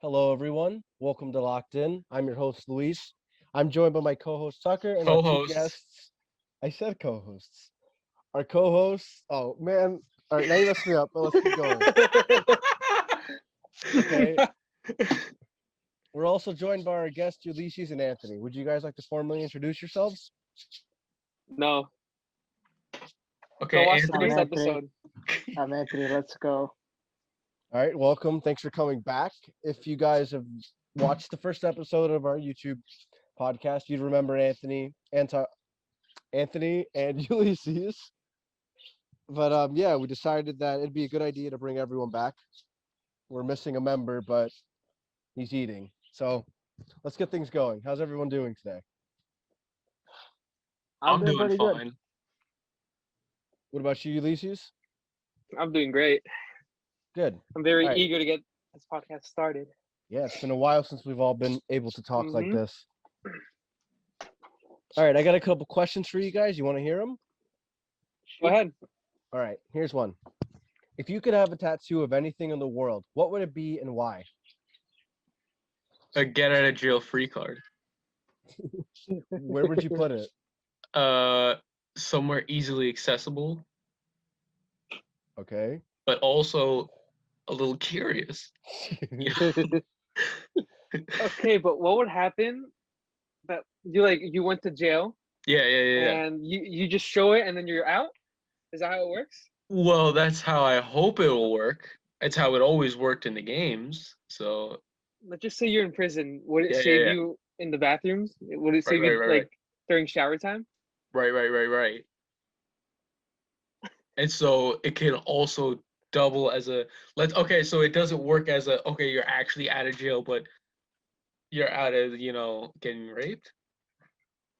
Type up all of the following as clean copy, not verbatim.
Hello, everyone. Welcome to Locked In. I'm your host, Luis. I'm joined by my co-host Tucker and our two Co-hosts. guests. I said co-hosts. Our co-hosts. Oh man! All right, now you messed me up. But let's keep going. Okay. We're also joined by our guests, Ulises and Anthony. Would you guys like to formally introduce yourselves? No. Okay, Go watch the Anthony. first Anthony. episode. I'm Anthony. Let's go. All right, welcome. Thanks for coming back. If you guys have watched the first episode of our YouTube podcast, you'd remember Anthony and Ulysses. But yeah, we decided that it'd be a good idea to bring everyone back. We're missing a member, but he's eating. So let's get things going. How's everyone doing today? I'm doing pretty good. fine. What about you, Ulysses? I'm doing great. Good. I'm very All right. eager to get this podcast started. Yeah, it's been a while since we've all been able to talk like Mhm. this. All right, I got a couple questions for you guys. You want to hear them? Go ahead. All right, here's one. If you could have a tattoo of anything in the world, what would it be and why? A get out of jail free card. Where would you put it? Somewhere easily accessible, Okay. but also a little curious. Okay, but what would happen that you went to jail Yeah. and you just show it and then you're out? Is that how it works? Well, that's how I hope it will work. It's how it always worked in the games. So Let's just say you're in prison. Would it Yeah, save yeah. you in the bathrooms? Would it save Right, you right. during shower time? right. And so it can also double as a okay, so it doesn't work as a okay, you're actually out of jail, but you're out of, getting raped.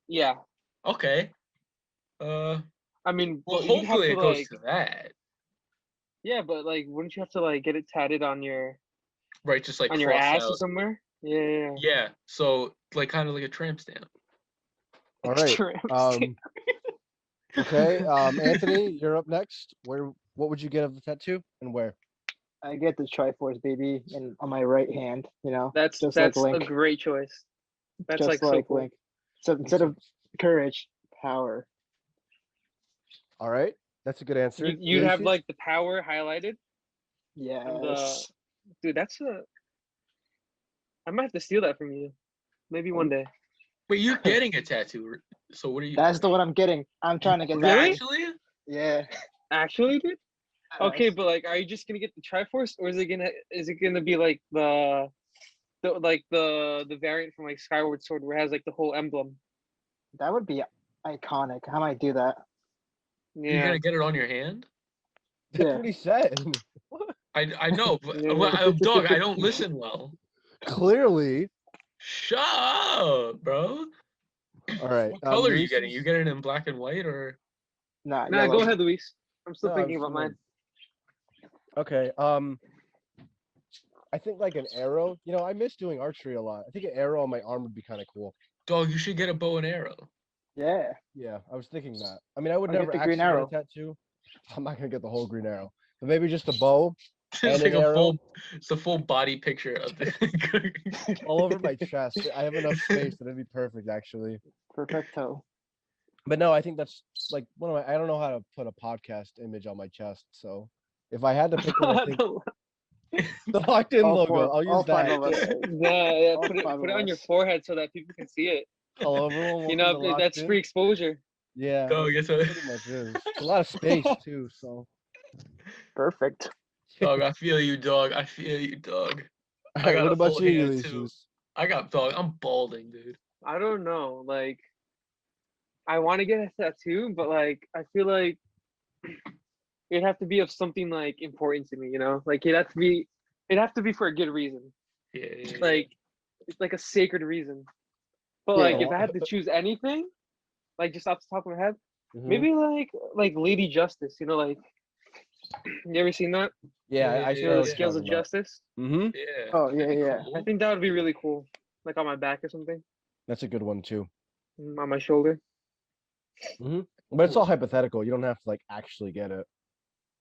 Yeah. Okay. I mean, Well, but you'd have hopefully to it goes to that. yeah, but wouldn't you have to get it tatted on your Right, just like your cross ass out. or somewhere? Yeah. Yeah, so kind of like a tramp stamp. All right. Tramp Um, okay. Anthony, you're up next. What would you get of the tattoo and where? I get the Triforce baby and on my right hand. That's just that's like a Link. great choice. That's Just so cool. Link. So instead of courage, power. All right. That's a good answer. You'd have Ulysses? the power highlighted. Yes. Dude, I might have to steal that from you. Maybe one day. Wait, you're getting a tattoo, so what are you? That's the one I'm getting. I'm trying to get that. Really? Actually? Yeah. Actually, dude. Okay, Yes. but are you just gonna get the Triforce, or is it gonna be like the variant from Skyward Sword where it has the whole emblem? That would be iconic. I might do that. You're Yeah. gonna get it on your hand? That's Yeah. what he said. I know, but Yeah. dog, I don't listen well. Clearly. Shut up, bro. All right. What color are you getting? Ulysses? You getting it in black and white or? Nah, Nah, yellow. go ahead, Luis. I'm still No, thinking I'm about mine. Okay. I think like an arrow. I miss doing archery a lot. I think an arrow on my arm would be kind of cool. Dog, you should get a bow and arrow. Yeah. Yeah, I was thinking that. I mean, I would I'll get never the actually green get a arrow. tattoo. I'm not gonna get the whole green arrow, but maybe just a bow It's and like an arrow it's a full body picture of the all over my chest. I have enough space that it'd be perfect, actually. Perfecto. But no, I think that's like one of my. I don't know how to put a podcast image on my chest, so if I had to pick one, I think the locked in All logo. four- I'll use all five that. of us. Yeah, All put it five of on your us. forehead so that people can see it. Hello, everyone. welcome to Locked That's In. free exposure. Yeah, Dog, that's it's a pretty much is. It's a lot of space too. So, Perfect. dog. I feel you, dog. I feel you, dog. all I right, got what a about full you, hand, too. Ulysses? I got dog. I'm balding, dude. I don't know. I want to get a tattoo, but I feel like it'd have to be of something important to me. It'd have to be for a good reason. Yeah. It's like a sacred reason. But Yeah. if I had to choose anything, just off the top of my head, Mhm. maybe like Lady Justice. You ever seen that? Yeah, I Yeah, You know, the yeah. Scales of Justice. Mm-hmm. Yeah. Oh, That'd be yeah. cool. I think that would be really cool. On my back or something, That's a good one too. on my shoulder. But it's all hypothetical. You don't have to actually get it.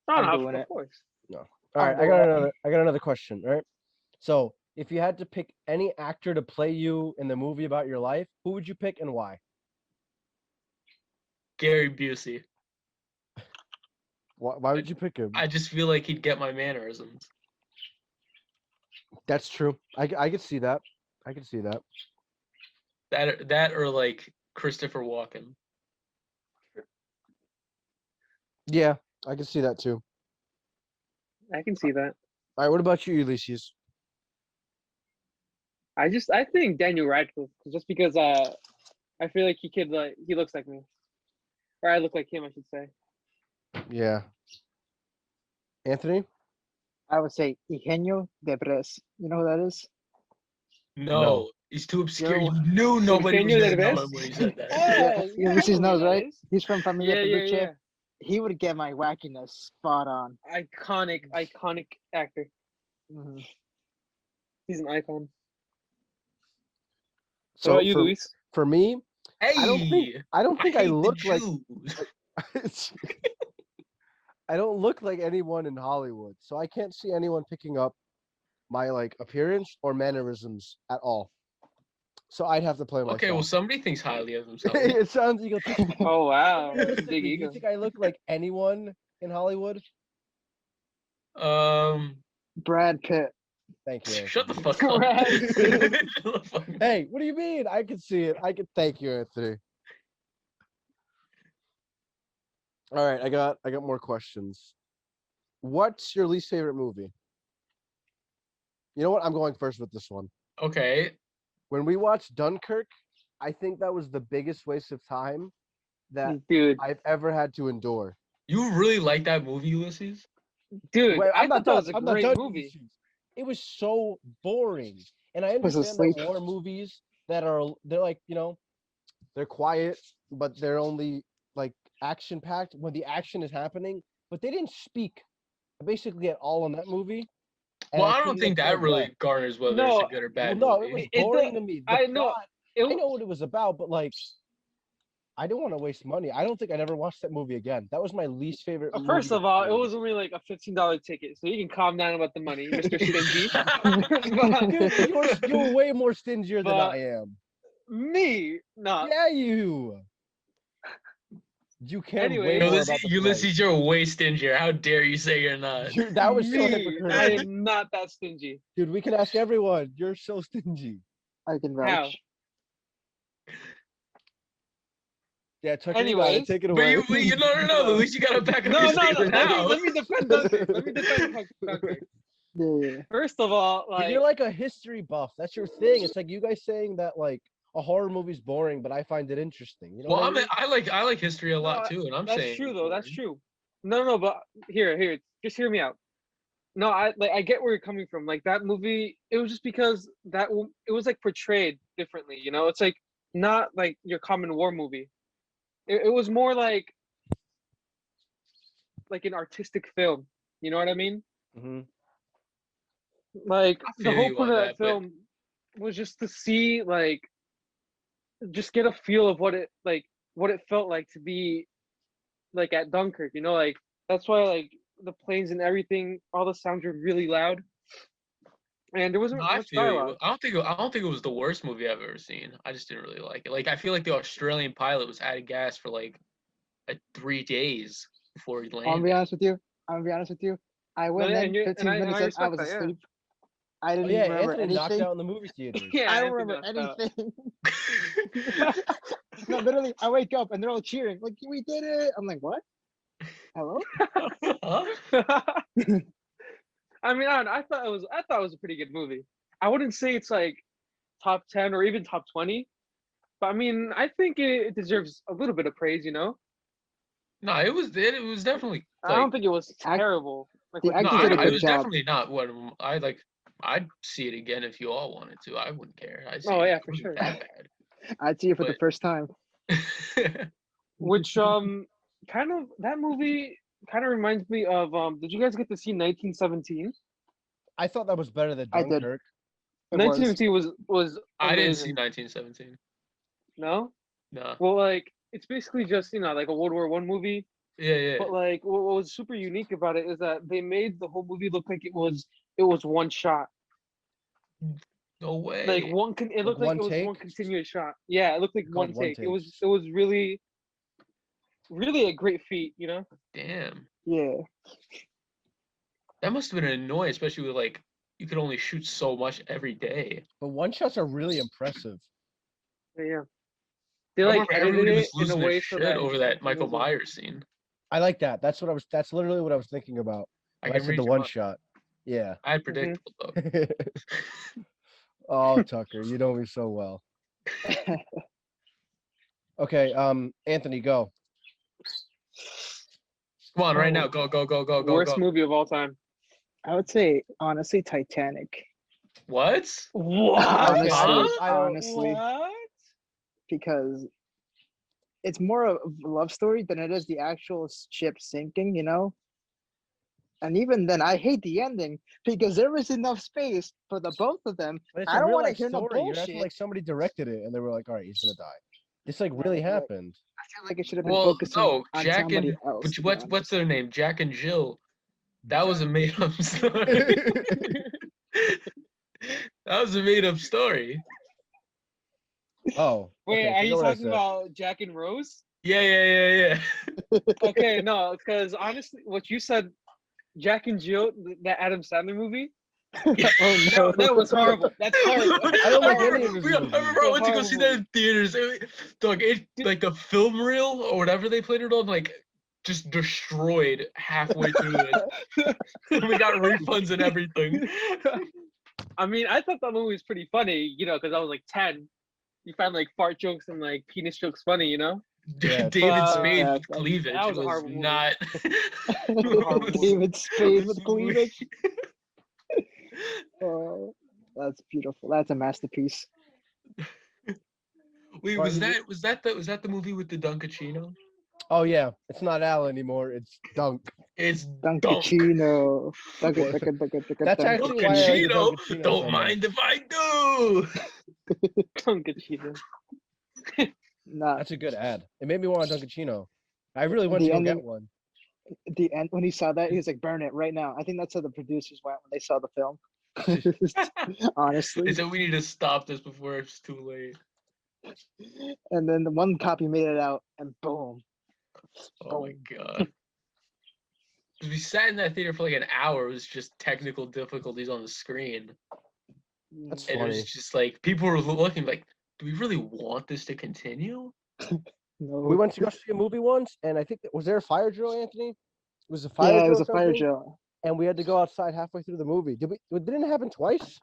No, I'm no, doing of it. course. All I'm right, doing it. I got another question. All right. So if you had to pick any actor to play you in the movie about your life, who would you pick and why? Gary Busey. Why would you pick him? I just feel like he'd get my mannerisms. That's true. I could see that. I could see that. That or like Christopher Walken. Yeah, I can see that too. I can see that. All right, what about you, Ulises? I think Daniel Radcliffe, just because I feel like he looks like me, or I look like him, I should say. Yeah. Anthony? I would say Eugenio Debres. You know who that is? No, he's too obscure. Yo. You knew nobody was Eugenio gonna know Derbez? him when he said that. Yeah, yeah, Ulises I know who knows, that right? is. He's from Familia Yeah, Peluche. yeah. He would get my wackiness spot on. Iconic actor. Mhm. He's an icon. So What about you, for, Luis? for me, Hey, I don't think I hate look the like Jews. I don't look like anyone in Hollywood, so I can't see anyone picking up my like appearance or mannerisms at all. So I'd have to play myself. Okay, well, somebody thinks highly of themselves. It sounds egotistical. Oh wow, Realistically, big do you ego. think I look like anyone in Hollywood? Brad Pitt. Thank you. Shut the Anthony. fuck up. Correct. Shut the fuck up. Hey, what do you mean? I can see it. I can thank you, Anthony. All right, I got more questions. What's your least favorite movie? You know what? I'm going first with this one. Okay, When we watched Dunkirk, I think that was the biggest waste of time that Dude, I've ever had to endure. you really like that movie, Ulysses? dude, Wait, I I'm not thought that done. was a I'm not great done. movie. Ulysses. It was so boring, and I Was understand that asleep. war movies they're like they're quiet, but they're only like action packed when the action is happening. But they didn't speak basically at all in that movie. And Well, I don't couldn't think get that pulled really back. garners whether No, it's a good or bad Well, no, it was movie. boring to me. The I know. plot, It I was, know what it was about, but like, I don't want to waste money. I don't think I'd ever watch that movie again. That was my least favorite. first movie of all, it ever. was only like a $15 ticket, so you can calm down about the money, Mr. Stingy. Dude, you're way more stingier than But- I am. Me, no. Yeah, you. You care Anyway, way more Ulysses, about the Ulysses, you're way stingier. How dare you say you're not? price. That was so Me, hypocritical. I am not that stingy. Dude, we can ask everyone. You're so stingy. I can How? vouch. Yeah, Tucker, you got it. Anyways, Take it But away. you no, at least you gotta back up No, your no, no. statement now. Let me defend Dunkirk. Let me defend Dunkirk. Yeah. First of all, But like, you're like a history buff. That's your thing. It's like you guys saying that like a horror movie's boring, but I find it interesting. You know Well, what I mean? I like history a lot No, too, and I'm that's saying true it's though. That's boring. true. No, but here, just hear me out. No, I get where you're coming from. Like that movie, it was just because it was like portrayed differently. You know, it's like not like your common war movie. It was more like an artistic film. You know what I mean? Mhm. Like I the feel whole you point on of that, that but- film was just to see just get a feel of what it felt like to be like at Dunkirk, you know, like that's why like the planes and everything, all the sounds were really loud, and there wasn't No, I much feel you. dialogue. I don't think it was the worst movie I've ever seen. I just didn't really like it. Like I feel like the Australian pilot was out of gas for like 3 days before he I'll be landed. honest with you. I went yeah, in 15 and I minutes in, I respect was that, yeah. asleep. I Oh didn't yeah, even remember Anthony knocked anything. out in the movie theaters. Yeah, I don't Anthony remember knocked out. anything. No, literally, I wake up and they're all cheering. Like, we did it. I'm like, what? Hello? Huh? I mean, I thought it was a pretty good movie. I wouldn't say it's like top 10 or even top 20, but I mean, I think it deserves a little bit of praise. You know, No, it was definitely I don't like think it was Act- terrible. Like the what no, you actors did a said. it good was job. definitely not what I like. I'd see it again if you all wanted to. I wouldn't care. I'd see Oh, it. yeah, It for wasn't sure. that I'd see it for the But- first time. bad. Which kind of that movie kind of reminds me of did you guys get to see 1917? I thought that was better than I did. Dunkirk. It was. 1917 was I didn't see amazing. 1917. No? No. Well, like it's basically just, you know, like a World War One movie, Yeah. but like what was super unique about it is that they made the whole movie look like it was one shot. No way. Like it looked like one it was take? one continuous shot. Yeah, it looked like Called one one take. It was takes. really a great feat, you know? Damn. Yeah. That must have been annoying, especially with like you could only shoot so much every day. But one shots are really impressive. Yeah. They I like remember edited everybody was it in a losing their way so shit that over it that looked Michael amazing. Myers scene. I like that. That's literally what I was thinking about I when I can said the reach one him up. shot. Yeah. I had predictable though. Oh, Tucker, you know me so well. Okay, Anthony, go. Come on, right now. Oh, Go, go, go, go, go, worst go. movie of all time. I would say honestly Titanic. What? What? Honestly, Huh? I don't- honestly, What? because it's more of a love story than it is the actual ship sinking, you know? And even then, I hate the ending because there was enough space for the both of them. But it's I a don't real want to life hear no story. You're acting bullshit. like somebody directed it and they were like, all right, he's gonna die. This like Yeah, really but happened. I feel like it should have been Well, focusing no, on Jack somebody and else. to be what's honest. their name? Jack and Jill. That was a made up story. That was a made up story. Oh, Wait, okay. are you Forget what I talking said. about Jack and Rose? Yeah. Okay, no, because honestly, what you said, Jack and Jill, that Adam Sandler movie, Oh no. that was horrible. That's horrible. I don't like remember, any of his I movies. remember I went to go see that Horrible in theaters. Dog, like the film reel or whatever they played it on, like just destroyed halfway through it. We got refunds and everything. I mean, I thought that movie was pretty funny, you know, because I was like 10. You find like fart jokes and like penis jokes funny, you know? Yeah, David But Spade yeah, with cleavage that was a was horrible movie. not. horrible movie. David Spade with cleavage. Oh, that's beautiful. That's a masterpiece. Wait, was that the movie with the Dunkachino? Oh yeah, it's not Al anymore. It's Dunk. It's Dunk. Dunkachino. That's actually why I like the Dunkachino. Dunkachino Don't so mind much. if I do. Dunkachino. Nah, That's a good ad. It made me want a Dunkachino. I really went to the go get ending, one. the end when he saw that, he was like, "Burn it right now." I think that's how the producers went when they saw the film. They Honestly, said we need to stop this before it's too late. and then the one copy made it out, and boom. Oh my god. 'Cause we sat in that theater for like an hour. It was just technical difficulties on the screen. That's And it funny. was just like people were looking like, do we really want this to continue? No. We went to go see a movie once, and I think was there a fire drill, Anthony? It was a fire Yeah, it drill was or a fire something, drill. and we had to go outside halfway through the movie. Didn't it happen twice?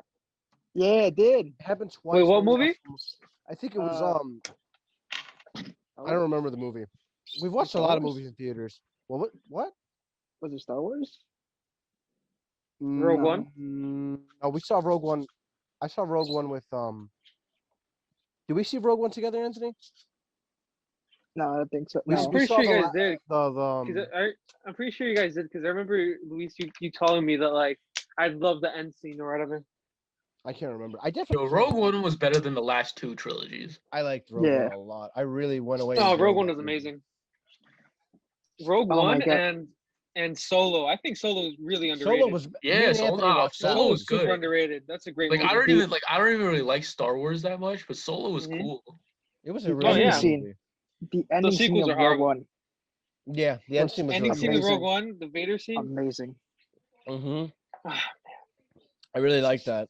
Yeah, it did. It happened twice. Wait, what when we movie? watched the- I think it was I Oh, don't remember the movie. We've watched a Star lot of Wars? movies in theaters. Well, what? Was it Star Wars? Rogue No. One? Oh, we saw Rogue One. I saw Rogue One with Did we see Rogue One together, Anthony? No, I don't think so. We, I'm No. we pretty saw sure you the guys did. the 'Cause I'm pretty sure you guys did because I remember Luis, you telling me that like I love the end scene or whatever. I can't remember. I Yo, definitely Rogue One was better than the last two trilogies. I liked Rogue Yeah. One a lot. I really went away. No, enjoying Rogue One that was movie. amazing. Rogue Oh my One God. and Solo. I think Solo is really underrated. Solo was Yeah, me and Solo- Anthony watched Solo Solo was is super good. underrated. That's a great Like movie. I don't even really like Star Wars that much, but Solo was Mhm. cool. It was a The really ending good scene. movie. The ending scene sequels of are Rogue horrible. One, Yeah, the end was scene was Ending really scene good. of Rogue amazing. One, the Vader scene. amazing. I really like that.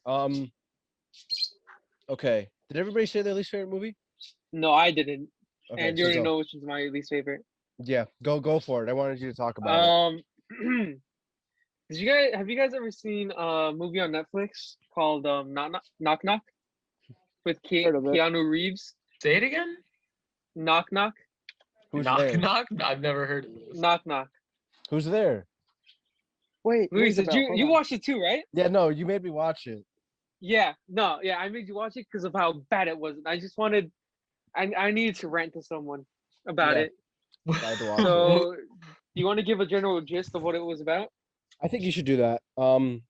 Okay. Did everybody say their least favorite movie? No, I didn't. Okay, And you so already go. know which is my least favorite. Yeah, go for it. I wanted you to talk about it. Have you guys ever seen a movie on Netflix called Knock Knock with Heard of it. Keanu Reeves? Say it again. Knock Knock. Who's Knock there? knock. I've never heard of this. Knock Knock. Who's there? Wait, what Luis, is it did about? you Hold you on. watched it too, right? Yeah, no, you made me watch it. Yeah. No, yeah, I made you watch it because of how bad it was. I just wanted I needed to rant to someone about Yeah. it. I had to watch it. So do you want to give a general gist of what it was about? I think you should do that. I don't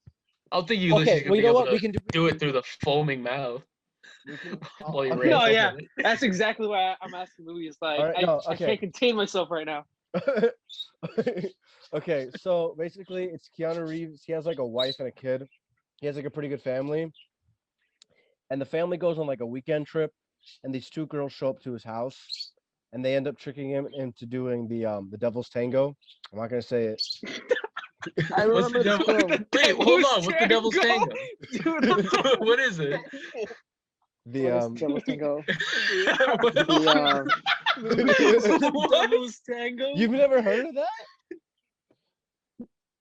think Ulises Okay, is gonna well, you be know able what? We to can do it through the foaming mouth We can while he okay. rants No, yeah. over it. That's exactly why I'm asking Luis. Like All right, no, I okay. can't contain myself right now. Okay, so basically it's Keanu Reeves. He has like a wife and a kid. He has like a pretty good family. and the family goes on like a weekend trip, and these two girls show up to his house, and they end up tricking him into doing the Devil's Tango. I'm not gonna say it. I What's remember the the devil? film. Wait, hold on. What's the Devil's devil's tango? Dude, What is it? The What is Devil's Tango? What? the Devil's Tango? You've never heard of that?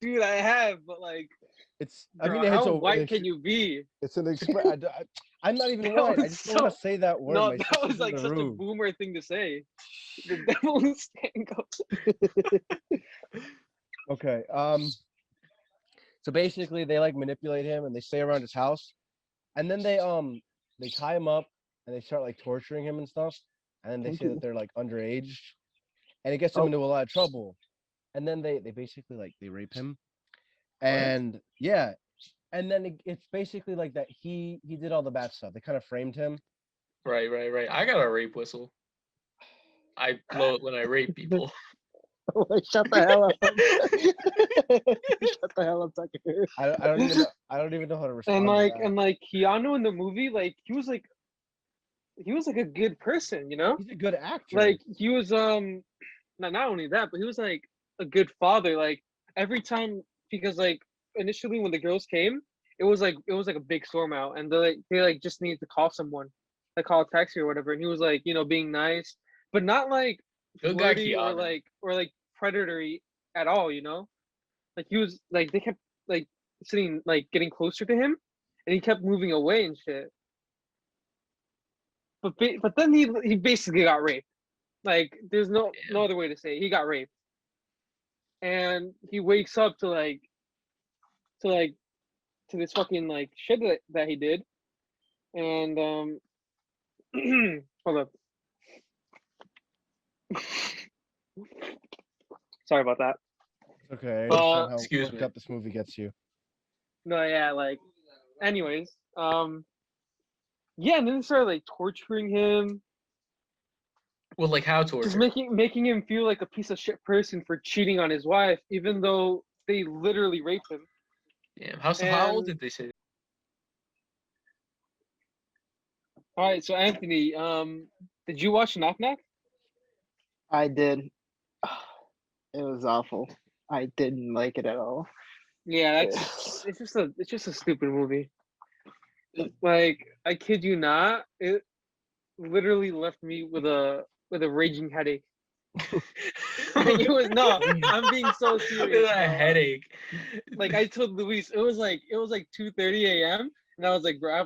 Dude, I have, but like, It's. bro, it's how a, white can you be? It's an express. I'm not even That white. I was just don't want to say that word. No, My that sister's was in like the such a room. boomer thing to say. The Devil's Tango. Okay. So basically, they like manipulate him, and they stay around his house, and then they tie him up, and they start like torturing him and stuff, and then they say that they're like underage, and it gets him Oh. into a lot of trouble, and then they basically like they rape him, and yeah, and then it's basically like that he did all the bad stuff. They kind of framed him. Right. I got a rape whistle. I blow it when I rape people. Shut the hell up. Shut the hell up, Tucker. I don't even know. I don't even know how to respond. And to like, that. and like Keanu in the movie, like he was like a good person, you know? He's a good actor. Like he was not only that, but he was like a good father. Like every time, because like initially when the girls came, it was like a big storm out, and they just needed to call someone, like call a taxi or whatever. And he was like, being nice, but not like Good guy flirty or Keanu. like predatory at all, you know? Like he was like they kept like sitting like getting closer to him, and he kept moving away and shit. But then he basically got raped. Like there's no other way to say it. He got raped, and he wakes up to this fucking like shit that he did, and hold up. Sorry about that. Okay, I understand how excuse fucked me. up this movie gets you. No, yeah, like, anyways, yeah, and then they started like torturing him, Well, like how torture? just making him feel like a piece of shit person for cheating on his wife, even though they literally raped him. Damn. How old And- did they say? All right, so Anthony, did you watch Knock Knock? I did. It was awful. I didn't like it at all. Yeah, it's just a stupid movie. Like, I kid you not, it literally left me with a raging headache. Like, it was I'm being so serious. A bro. headache. Like I told Luis, it was like 2:30 a.m. and I was like, bro,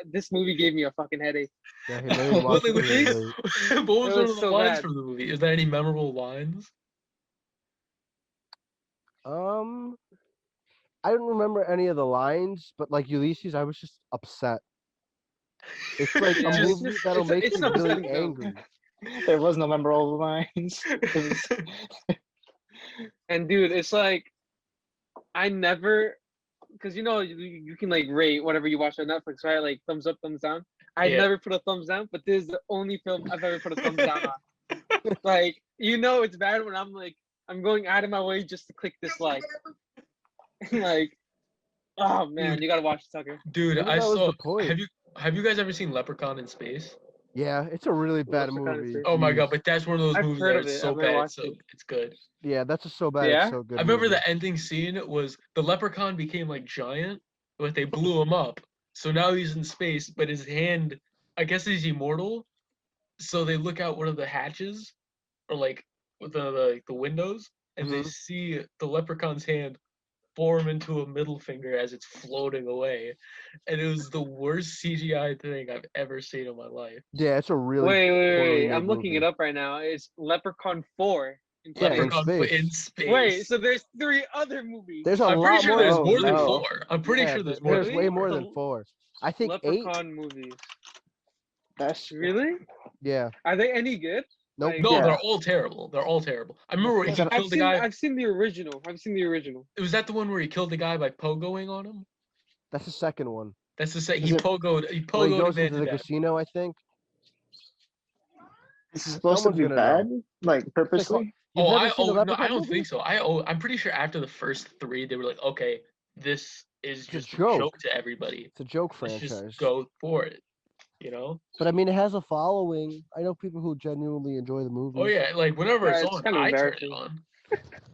this movie gave me a fucking headache. Yeah, he made me watch What it really late. was It one was of the so lines bad. from the movie? Is there any memorable lines? I don't remember any of the lines, but like Ulises, I was just upset. It's like Yeah, a it's movie just- that'll it's make an you really upsetting film. angry. There was no memorable lines. It was, And dude, it's like I never, because you can like rate whatever you watch on Netflix, right? Like thumbs up, thumbs down. I Yeah. never put a thumbs down, but this is the only film I've ever put a thumbs down on. Like it's bad when I'm going out of my way just to click dislike. Like, oh man, you gotta watch it, Tucker. Dude, Maybe I that was saw. the point. Have you guys ever seen Leprechaun in Space? Yeah, it's a really bad Leprechaun movie. is- Oh my god, Jeez. but that's one of those I've movies heard that of is it. so I've never bad, watched so it. it's good. Yeah, that's just so bad. Yeah? It's so good. I remember movie. the ending scene was the Leprechaun became like giant, but they blew him up. So now he's in space, but his hand, I guess he's immortal. So they look out one of the hatches, or like the windows, and they Mhm. see the Leprechaun's hand form into a middle finger as it's floating away, and it was the worst CGI thing I've ever seen in my life. Yeah, it's a really Wait, poorly made I'm looking movie. it up right now. It's Leprechaun 4. Yeah, in Leprechaun space. in space. Wait, so there's 3 other movies. There's a I'm pretty lot sure more. there's Oh, more than no. 4. I'm pretty Yeah, sure there's more there's than way 4. more The than 4. I think 8. Leprechaun movies. that's Really? Yeah. Are they any good? Nope. Like, No, Yeah. they're all terrible. They're all terrible. I remember when he Except- killed the guy. I've seen the original. Was that the one where he killed the guy by pogoing on him? That's the second one. That's the say Is he it- pogoed Where he a goes man into to the death. casino, I think. This is supposed Someone's to be gonna know. bad, like purposely. You've Oh, never seen the no, I Leprechaun don't movie? think so. I'm pretty sure after the first 3, they were like, okay, this is It's a just a joke. joke to everybody. It's a joke Let's just franchise. go for it, you know? But I mean, it has a following. I know people who genuinely enjoy the movie. Oh yeah, like whenever Yeah, it's it's on, kinda I turn it embarrassing. on.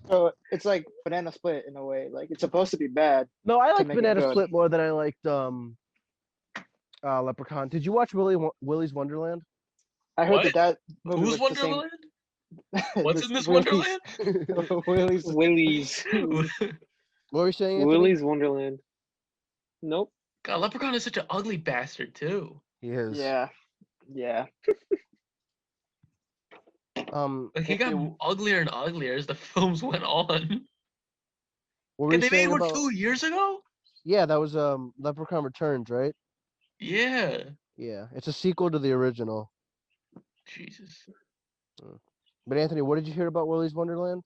So it's like Banana Split in a way. Like it's supposed to be bad. No, I like make it Banana good. Split more than I liked Leprechaun. Did you watch Willy's Wonderland? I heard What? that movie Who's was the same. Wonderland? What's in this Willy's, Wonderland? Willy's. Willy's. What were you saying, Anthony? Willy's Wonderland. Nope. God, Leprechaun is such an ugly bastard too. He is. Yeah. Yeah. Like he got Anthony, uglier and uglier as the films went on. what were And you they made saying one about? 2 years ago? Yeah, that was Leprechaun Returns, right? Yeah. Yeah, it's a sequel to the original. Jesus. But Anthony, what did you hear about Willy's Wonderland?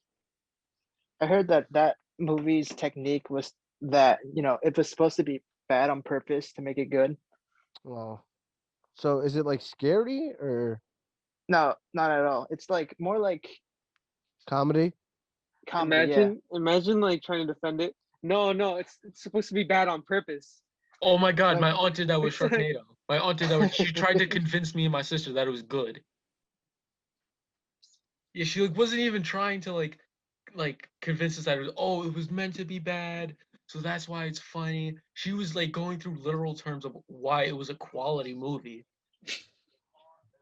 I heard that movie's technique was that, it was supposed to be bad on purpose to make it good. Well, so is it like scary or No, not at all. It's like more like comedy? comedy. Imagine like trying to defend it. No, it's supposed to be bad on purpose. Oh my god, Like- my aunt did that with It's like- Sharknado. My aunt did that with she tried to convince me and my sister that it was good. Yeah, she like wasn't even trying to like convince us that it was meant to be bad, so that's why it's funny. She was like going through literal terms of why it was a quality movie.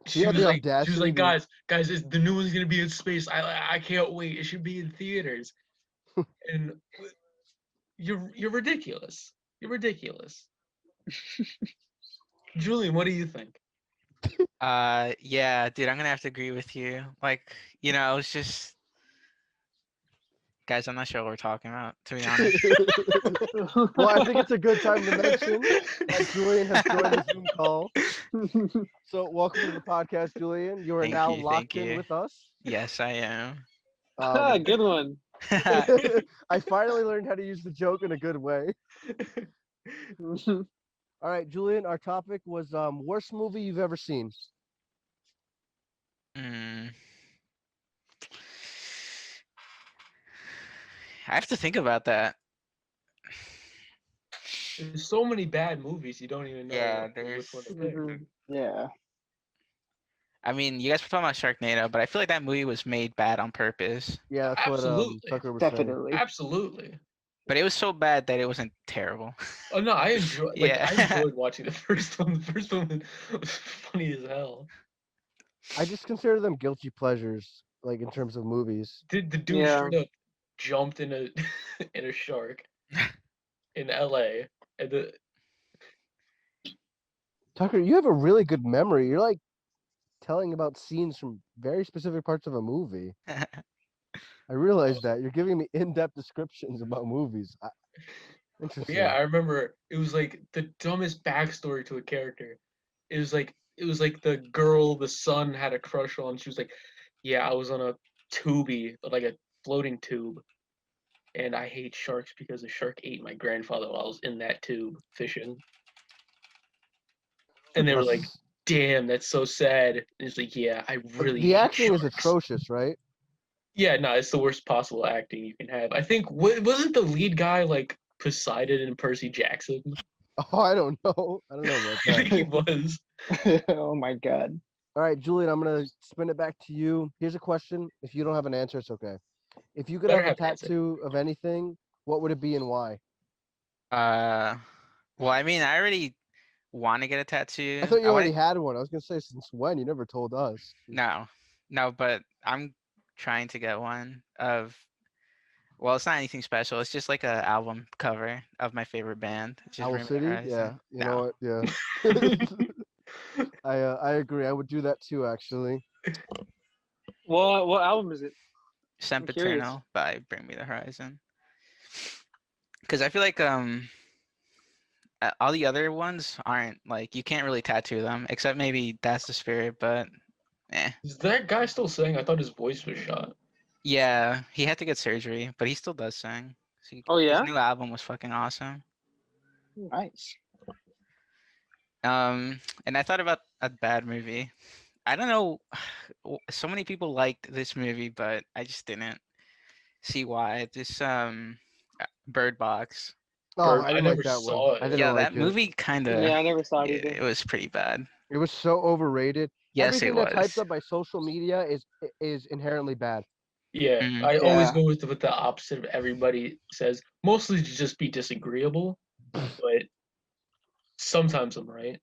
She had the She was audacity like, to- guys, the new one's gonna be in space. I can't wait. It should be in theaters. And you're ridiculous. You're ridiculous. Julian, what do you think? Yeah, dude, I'm gonna have to agree with you. Like, it's just, guys, I'm not sure what we're talking about, to be honest. Well, I think it's a good time to mention that Julian has joined the Zoom call. So welcome to the podcast, Julian. You are Thank now you, locked thank in you. with us. Yes, I am. Good one. I finally learned how to use the joke in a good way. All right, Julian, our topic was worst movie you've ever seen. Mm. I have to think about that. There's so many bad movies you don't even know Yeah, which one to pick. Mhm. Yeah. I mean, you guys were talking about Sharknado, but I feel like that movie was made bad on purpose. Yeah, that's what Absolutely. Tucker was saying. Definitely. Absolutely. But it was so bad that it wasn't terrible. Oh no, I enjoyed Yeah. I enjoyed watching the first one. The first one was funny as hell. I just consider them guilty pleasures, like in terms of movies. The dude Yeah. straight up jumped in a in a shark in LA. And Tucker, you have a really good memory. You're like telling about scenes from very specific parts of a movie. I realize that. You're giving me in-depth descriptions about movies. Interesting. yeah, I remember it was like the dumbest backstory to a character. It was like the girl the son had a crush on. She was like, yeah, I was on a tubey, like a floating tube. And I hate sharks because a shark ate my grandfather while I was in that tube fishing. And they were like, That's- damn, that's so sad. And it's like, yeah, I really the hate acting is sharks. atrocious, right? Yeah, no, it's the worst possible acting you can have. I think wasn't the lead guy like Poseidon and Percy Jackson? Oh, I don't know. I don't know about I think that. he was. Oh my god. All right, Julian, I'm gonna spin it back to you. Here's a question. If you don't have an answer, it's okay. If you could Better have a have an answer. tattoo of anything, what would it be and why? Well, I mean, I already want to get a tattoo. I thought you wanna- already had one. I was gonna say since when? You never told us. No, but I'm trying to get one of. Well, it's not anything special. It's just like a album cover of my favorite band. It's just Owl Bring Me City? Horizon. Yeah. You No. know what? Yeah. I agree. I would do that too, actually. What album is it? I'm curious. Sempiternal by Bring Me the Horizon. Because I feel like all the other ones aren't like you can't really tattoo them except maybe That's the Spirit, but Is that guy still saying? I thought his voice was shot. yeah, he had to get surgery, but he still does sing. Oh, yeah? His new album was fucking awesome. Nice. And I thought about a bad movie. I don't know. So many people liked this movie, but I just didn't see why. This Bird Box. Oh, Or I I didn't never like that one. saw I it. didn't Yeah, like that it. movie kind of. Yeah, I never saw it Yeah, either. it was pretty bad. It was so overrated. Yes, Everything it that's hyped was. up by social media is inherently bad. Yeah, Mhm. I always Yeah. go with the opposite of everybody says. Mostly to just be disagreeable, but sometimes I'm right.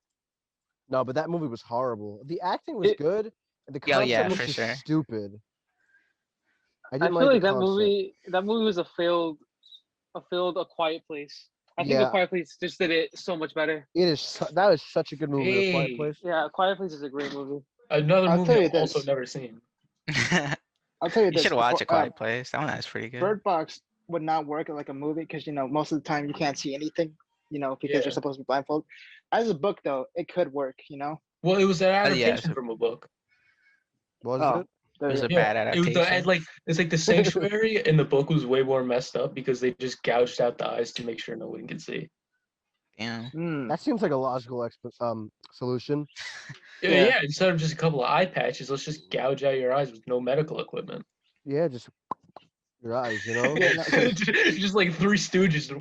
No, but that movie was horrible. The acting was It, good, and the Oh, yeah, concept was for just sure. stupid. I I didn't feel like the like that concept. movie was a failed A Quiet Place. I think A Yeah, Quiet Place just did it so much better. that is such a good movie, A Quiet Hey, Place. Yeah, A Quiet Place is a great movie. another I'll movie tell you I've also this. never seen. I'll tell you You should this. watch A Quiet Place. That one is pretty good. Bird Box would not work like a movie because most of the time you can't see anything, because Yeah. you're supposed to be blindfolded. As a book, though, it could work. Well, it was an Oh, yeah, adaptation from a book. Was Oh, it? there It was you a go. Yeah, bad it was adaptation. it's like the sanctuary in the book was way more messed up because they just gouged out the eyes to make sure no one could see. Damn. That seems like a logical solution. Yeah, Yeah. yeah. Instead of just a couple of eye patches, let's just gouge out your eyes with no medical equipment. Yeah, just your eyes, you know. Yeah, no, because Just like Three Stooges.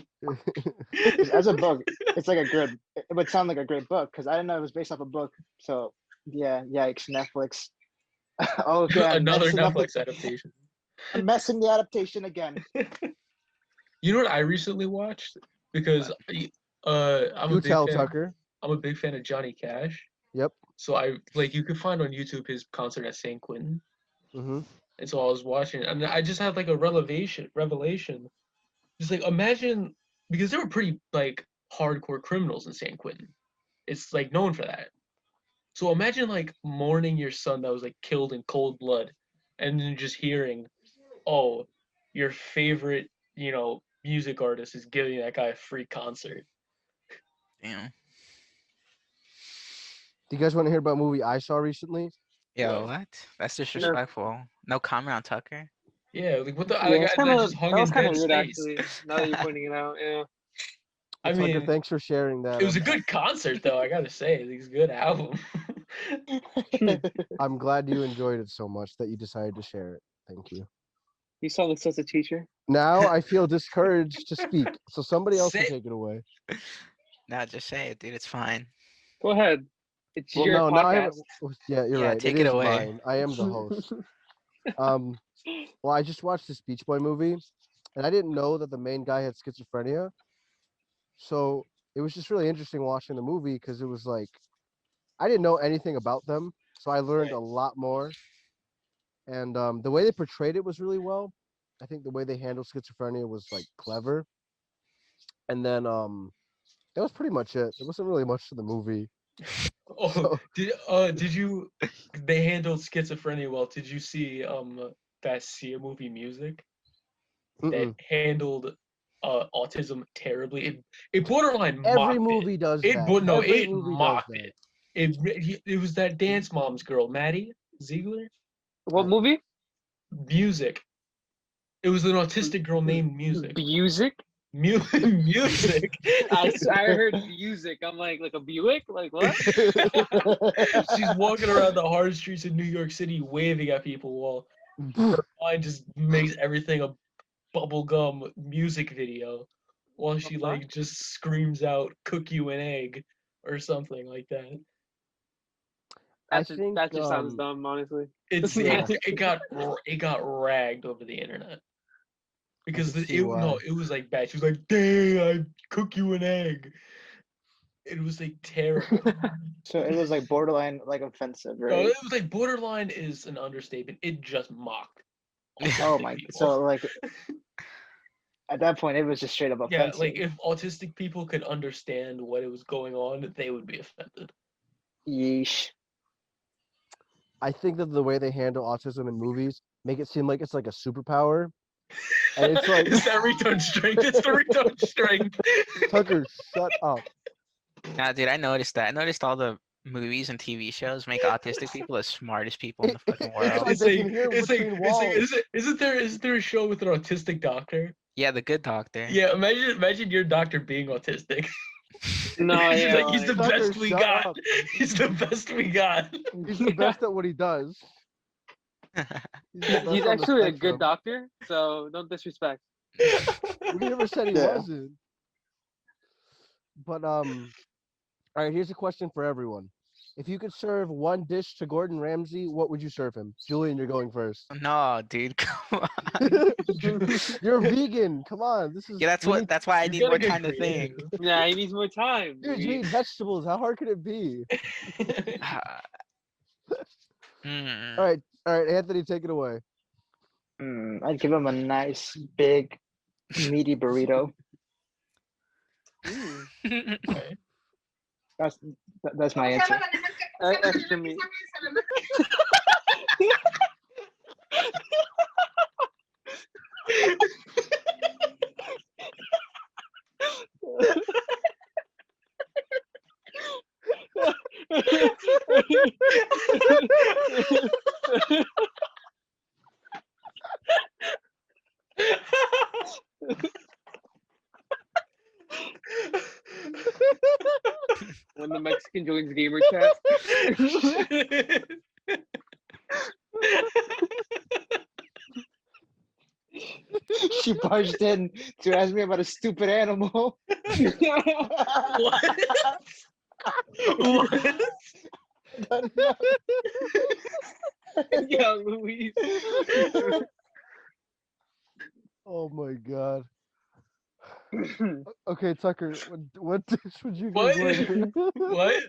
as a book, it's like it would sound like a great book because I didn't know it was based off a book. So yeah, yikes, Netflix. Oh, again, Another messing up Netflix adaptation. messing the adaptation again. You know what I recently watched? Because I'm a Do big tell, fan. Tucker. I'm a big fan of Johnny Cash. Yep. So you could find on YouTube his concert at San Quentin. Mm-hmm. And so I was watching it, and I just had like a revelation. Just like imagine, because they were pretty like hardcore criminals in San Quentin. It's like known for that. So imagine like mourning your son that was like killed in cold blood, and then just hearing, oh, your favorite, music artist is giving that guy a free concert. Damn. Do you guys want to hear about a movie I saw recently? Yo, What? what? That's disrespectful. No comment on Tucker. Yeah, like what the Yeah, it's guy kind that of just hung that was in kind of dead weird space. actually. Now that you're pointing it out, yeah. I Tucker, mean, thanks for sharing that. it was a good concert though. I gotta say, it's a good album. I'm glad you enjoyed it so much that you decided to share it. Thank you. You saw this as a teacher. Now I feel discouraged to speak, so somebody else can Say- take it away. No, just say it, dude. It's fine. Go ahead. It's Well, your no, now I have. podcast. Yeah, you're Yeah, right. take It it is away. mine. I am the host. Well, I just watched this Beach Boy movie, and I didn't know that the main guy had schizophrenia. So it was just really interesting watching the movie because it was like I didn't know anything about them, so I learned a lot more. And the way they portrayed it was really well. I think the way they handled schizophrenia was like clever. And then that was pretty much it. There wasn't really much to the movie. Oh, So did you? They handled schizophrenia well. Did you see that Sia movie Music that mm-mm. handled autism terribly? It borderline Every mocked movie it. does It that. but no, Every it movie does mocked that. it. It was that Dance Moms girl, Maddie Ziegler. What movie? Music. It was an autistic girl named Music. Music. Music. I heard music. I'm like a Buick. Like what? She's walking around the hard streets of New York City waving at people while her mind just makes everything a bubblegum music video while she fuck? like just screams out cook you an egg or something like that. I That think just sounds dumb, honestly. Yeah. It got ragged over the internet because can see why. it was like bad. She was like, "Dang, I cook you an egg." It was like terrible. So it was like borderline like offensive, No, right? it was like borderline is an understatement. It just mocked. Oh autistic my! people. So like at that point, it was just straight up Yeah, offensive. like if autistic people could understand what it was going on, they would be offended. Yeesh. I think that the way they handle autism in movies make it seem like it's like a superpower. And it's like It's that retard strength. It's the retard strength. Tucker, shut up. Nah, dude, I noticed that. I noticed all the movies and TV shows make autistic people the smartest people in the fucking world. It's like they can hear between walls. Isn't there a show with an autistic doctor? Yeah, the good doctor. Yeah, imagine your doctor being autistic. No, he's yeah, just like he's the like- best Tucker, we shut got. up. He's the best we got. He's the best at what he does. He's, the best He's on the actually a good spectrum. doctor, so don't disrespect. We never said he Yeah. wasn't. But all right. Here's a question for everyone. If you could serve one dish to Gordon Ramsay, what would you serve him? Julian, you're going first. No, dude, come on. You're vegan. Come on. This is Yeah, we need, that's why I You need gotta more get time to think. creative. Yeah, he needs more time. dude, you eat vegetables. How hard could it be? Hmm. All right, Anthony, take it away. I'd give him a nice big meaty burrito. Mm, Okay. That's my answer. extra meat. When the Mexican joins gamer chat. She barged in to ask me about a stupid animal. What? What? Yeah, Louise. Oh my god. Okay, Tucker, what dish would you give What? Gordon? What?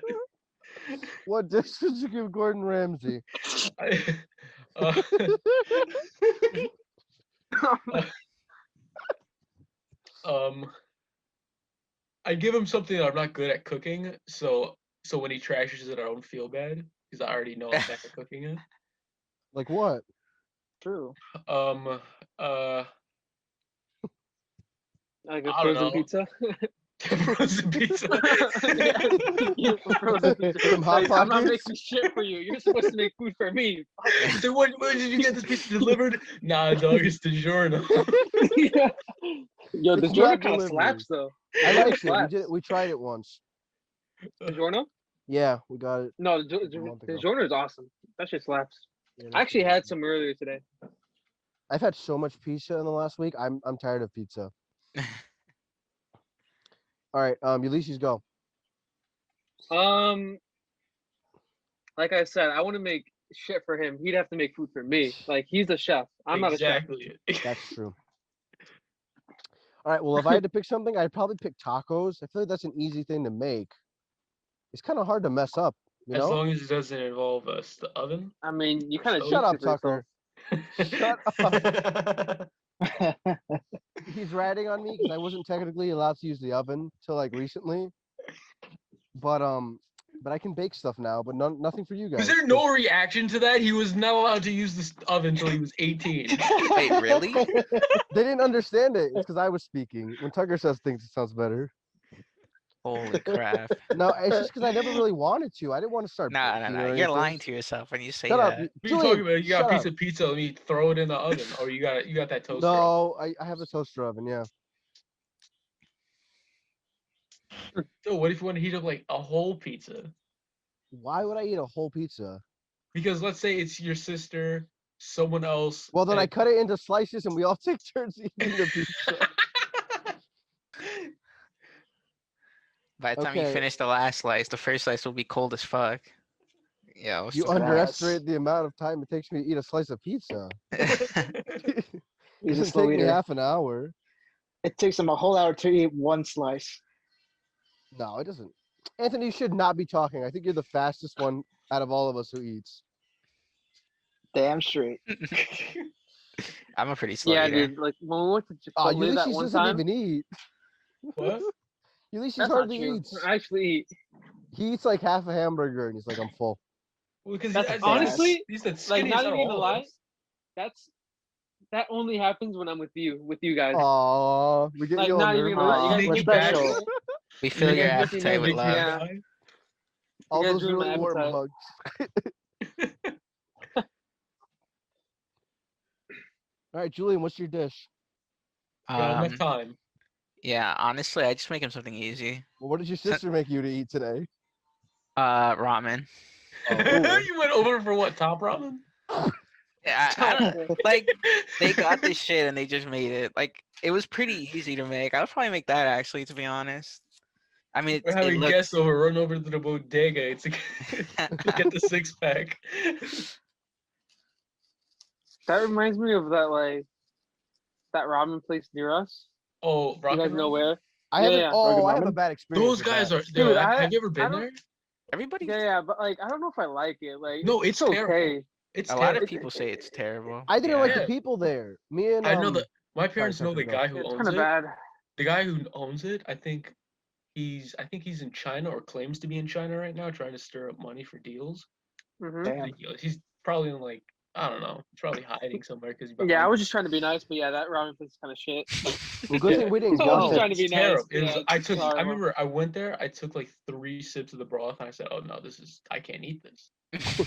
What dish would you give Gordon Ramsay? I, uh, um, I give him something that I'm not good at cooking, so when he trashes it, I don't feel bad because I already know I'm bad at cooking it. Like what? True. Um, Like a I don't frozen know. pizza. Frozen pizza. Yeah, frozen pizza. Some Hot Like, I'm not Pockets? making shit for you. You're supposed to make food for me. So where did you get this pizza delivered? Nah, dog, it's DiGiorno. Yeah. Yo, the It's Giorno not kind of delivered. slaps though. I It liked it. We slaps. did it. We tried it once. The Giorno? Yeah, we got it. No, a month the ago. Giorno is awesome. That shit slaps. Yeah, I actually that's had good. some earlier today. I've had so much pizza in the last week. I'm tired of pizza. All right, Ulises, go. Like I said, I want to make shit for him. He'd have to make food for me. Like he's a chef. I'm not a chef. Exactly. That's true. All right, well, if I had to pick something, I'd probably pick tacos. I feel like that's an easy thing to make. It's kind of hard to mess up, you As know? long as it doesn't involve the oven. I mean, you kind of Shut Shut jinxed up, it for yourself. Tucker. Shut up. He's ratting on me because I wasn't technically allowed to use the oven till like recently. But I can bake stuff now, but nothing for you guys. Was there no reaction to that? He was not allowed to use this oven until he was 18. Wait, really? They didn't understand it. It's because I was speaking. When Tucker says things, it sounds better. Holy crap. No, it's just because I never really wanted to. I didn't want to start No, baking no. or You're anything. lying to yourself when you say Shut up. that. What are you Julian, talking about? You got a shut piece up. of pizza, let me throw it in the oven. Or you got that toaster. No, I have a toaster oven, yeah. So what if you want to heat up like a whole pizza? Why would I eat a whole pizza? Because let's say it's your sister, someone else. Well, then I and- cut it into slices and we all take turns eating the pizza. By the time you Okay. finish the last slice, the first slice will be cold as fuck. Yeah, what's You the underestimate the amount of time it takes me to eat a slice of pizza. It He's a doesn't slow take me eater. half an hour. It takes him a whole hour to eat one slice. No, it doesn't. Anthony, you should not be talking. I think you're the fastest one out of all of us who eats. Damn straight. I'm a pretty slow Yeah, eater. dude. Like when we went to Oh, Chipotle that Ulysses one doesn't time. even eat. What? Ulysses That's not hardly true. eats. I actually eat. He eats like half a hamburger and he's like, I'm full. Well, because That's he's honestly, he's the like skinniest not out even of gonna all of lie. us. That only happens when I'm with you guys. Aw, we get Like you all not even gonna lie. You nervous. guys We're make me happy. special. We fill your guys make me appetite with make me love. happy. All guys those ruined my really warm appetite. hugs. All right, Julian, what's your dish? Got enough time. Yeah, honestly, I just make him something easy. Well, what did your sister make you to eat today? Ramen. You went over for what? Top ramen? Yeah, I don't like. They got this shit and they just made it. Like it was pretty easy to make. I would probably make that actually, to be honest. I mean, We're it having guests looks. over, run over to the bodega to get the 6-pack. That reminds me of that ramen place near us. Oh, You Rock guys and know Roll? where? I Yeah, haven't. yeah. Oh, I have a Ramen? bad experience. Those with guys that. are. Dude, have you ever I been don't- there? Everybody. Yeah, but like I don't know if I like it. Like No, it's it's terrible. okay. It's A lot terrible. of people say it's terrible. I didn't like Yeah. the people there. Me and I know that my parents know Tucker, the go. guy who It's owns kind of it. bad. The guy who owns it, I think he's in China or claims to be in China right now, trying to stir up money for deals. Hmm. Damn. Ridiculous. He's probably in like I don't know. He's probably hiding somewhere because Yeah, I was just trying to be nice, but yeah, that ramen place is kind of shit. Well, good Yeah. thing we didn't I was go. just trying to be It's nice. terrible. It was, Yeah, I it's took. I horrible. remember I went there. I took like 3 sips of the broth, and I said, "Oh no, I can't eat this."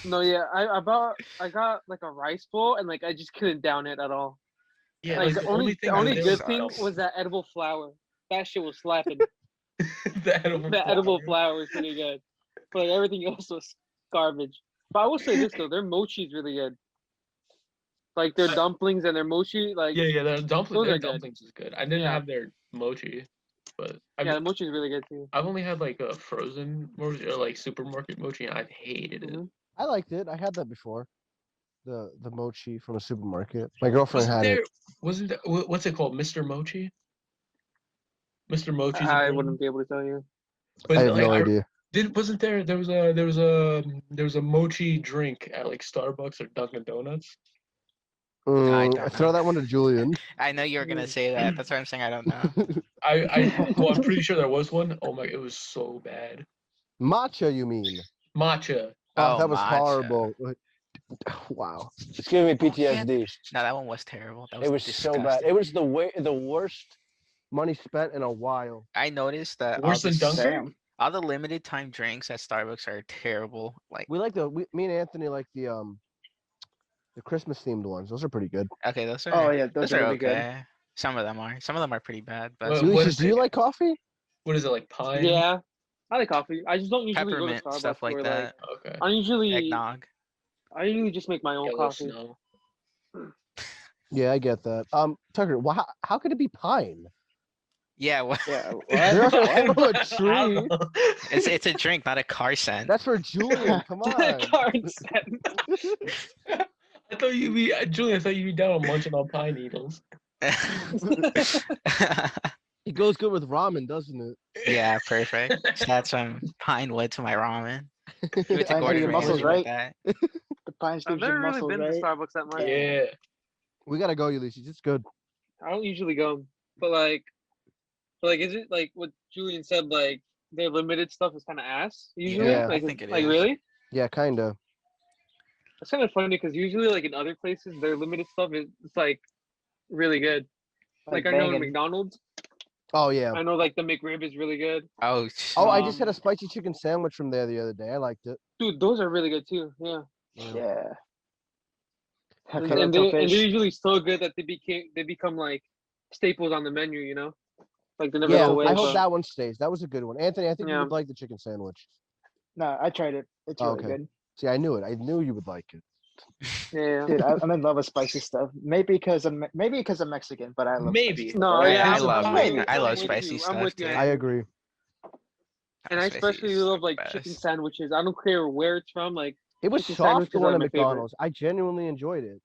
No, yeah, I got like a rice bowl and like I just couldn't down it at all. Yeah, Like, like the the only thing the only there good sucks. thing was that edible flour. That shit was slapping. the edible The edible flour. flour was pretty good, but like, everything else was garbage. But I will say this though, their mochi is really good. Like their dumplings and their mochi, like Yeah, their Those their are good. dumplings is good. I didn't Yeah. have their mochi, but yeah, the mochi is really good too. I've only had like a frozen mochi or like supermarket mochi, and I hated it. Mhm. I liked it. I had that before. The mochi from a supermarket. My girlfriend Wasn't had there? it. Wasn't there, what's it called? Mr. Mochi. Mr. Mochi's. a I brand? wouldn't be able to tell you. But I have like, no idea. wasn't there? There was a mochi drink at like Starbucks or Dunkin' Donuts. I don't Throw know. that one to Julian. I know you were gonna say that. That's why I'm saying I don't know. Well, I'm pretty sure there was one. Oh my, it was so bad. Matcha, you mean? Matcha. Oh, Oh, that was matcha. horrible. Wow. It's giving me PTSD. No, that one was terrible. That was It was so bad. disgusting. It was the worst money spent in a while. I noticed that Worse than Dunkirk. Damn. all the limited time drinks at Starbucks are terrible. Like, Me and Anthony like the Christmas themed ones. Those are pretty good. okay, those are Oh yeah, those are are really good. okay. Some of them are. Some of them are pretty bad, but Well, some- what Ulises, is do you it? like coffee? What is it like pine? Yeah, I like coffee. I just don't usually go to peppermint Starbucks stuff like or that. Okay. I usually Eggnog. just make my own Yellow coffee. snow. Yeah, I get that. Tucker, how could it be pine? Yeah, well, Yeah. They're What? I from a don't tree. know. it's a drink, not a car scent. That's for Julian. Come on. Card set. I thought you'd be Julian. I thought you'd be down on munching on pine needles. It goes good with ramen, doesn't it? Yeah, perfect. Just add some pine wood to my ramen. Give it to Pine Gordon gives you muscles, Ramsay like right? that. The pines I've gives you never really muscles, been to right? Starbucks that much. Yeah. We gotta go, Ulises. It's good. I don't usually go, but like, is it like what Julian said? Like their limited stuff is kind of ass. Usually, Yeah. like, I think it like is. really. Yeah, kinda. It's kind of funny because usually, like in other places, their limited stuff is it's like really good. Like I know in banging. McDonald's, Oh yeah. I know like the McRib is really good. Oh, Oh, I just had a Um, spicy chicken sandwich from there the other day. I liked it. Dude, those are really good too. Yeah, Yeah. Have and, fillet and, till they, and fish. they're usually so good that they become like staples on the menu. You know, like they never Yeah, go away. I hope so- that one stays. That was a good one. Anthony, I think you Yeah. would like the chicken sandwich. No, I tried it. It's really Okay. good. See, I knew it. I knew you would like it. Yeah. Dude, I'm in love with spicy stuff. Maybe because I'm Mexican, but I love Maybe. spicy No, stuff. yeah, I I'm- love I'm maybe. with- I I'm love with spicy you. I'm stuff with you, too. I agree. And I Spicy especially is love like the chicken best. sandwiches. I don't care where it's from. Like It was chicken soft, sandwiches the one are at my favorite. McDonald's. I genuinely enjoyed it.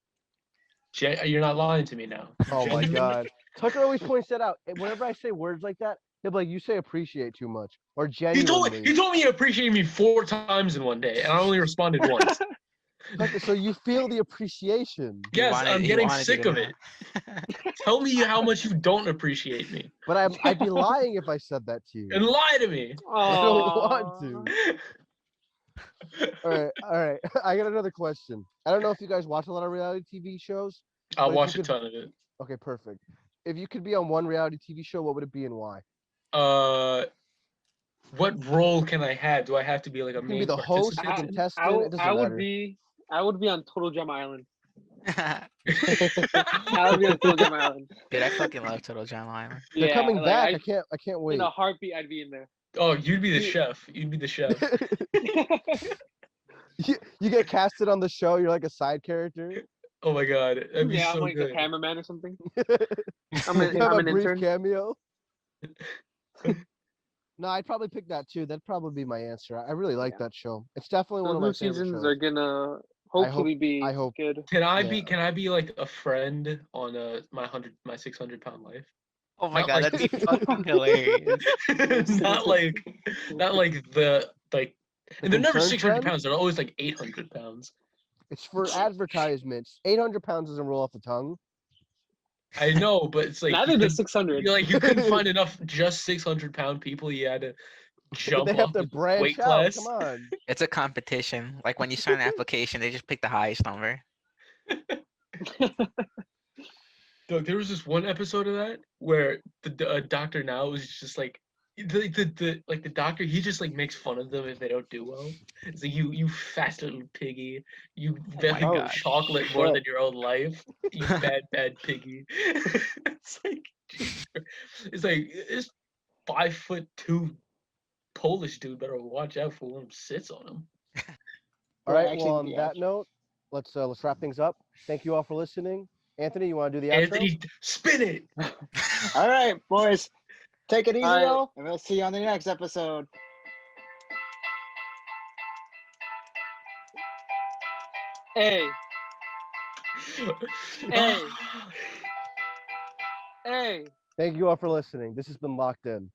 You're not lying to me now. Oh my Genuinely? god. Tucker always points that out. And whenever I say words like that, he'll be like, "You say appreciate too much," or He told genuinely. me he appreciated me 4 times in one day, and I only responded once. Tucker, so you feel the appreciation. He Yes, wanted- I'm he getting wanted you sick to of it. Tell me how much you don't appreciate me, But I'd be lying if I said that to you. and lie to me. I don't want Aw. to. All right. I got another question. I don't know if you guys watch a lot of reality TV shows. I'll But if watch you a could- ton of it. Okay, perfect. If you could be on one reality TV show, what would it be and why? What role can I have? Do I have to be like a You can main be the host, the participant? contestant. It doesn't I would matter. be on Total Gem Island. Dude, I would be on Total Gem Island. I fucking love Total Gem Island. They're Yeah, coming like, back. I can't wait. in a heartbeat, I'd be in there. Oh, you'd be the chef. You'd be the chef. you get casted on the show. You're like a side character. Oh my god, that'd be Yeah, so I'm like good. the cameraman or something. You I'm have a an brief intern. cameo. No, I'd probably pick that too. That'd probably be my answer. I really like Yeah. that show. It's definitely one Those of my new favorite seasons shows. are gonna hopefully be I hope. good. Can I Yeah. be like a friend on my 600-pound life? Oh my Not god, like that'd be fucking hilarious. not like the like The and they're never concerned 600 friend? pounds, they're always like 800 pounds. It's for advertisements. 800 pounds doesn't roll off the tongue. I know, but it's like Neither does 600. you couldn't find enough just 600-pound people. You had to jump They have up to the branch weight out. class. Come on. It's a competition. Like when you sign an application, they just pick the highest number. Look, there was this one episode of that where the doctor now is just like the doctor, he just like makes fun of them if they don't do well. It's like you fast little piggy, you my value God. chocolate more Shit. than your own life, you bad piggy. It's like it's like this 5'2" Polish dude better watch out for when him sits on him. All Yeah, right. actually, Well, on the that action- note, let's wrap things up. Thank you all for listening. Anthony, you want to do the outro? Anthony, spin it. All right, boys. Take it easy, All right. though, and we'll see you on the next episode. Hey, Hey. hey. Thank you all for listening. This has been Locked In.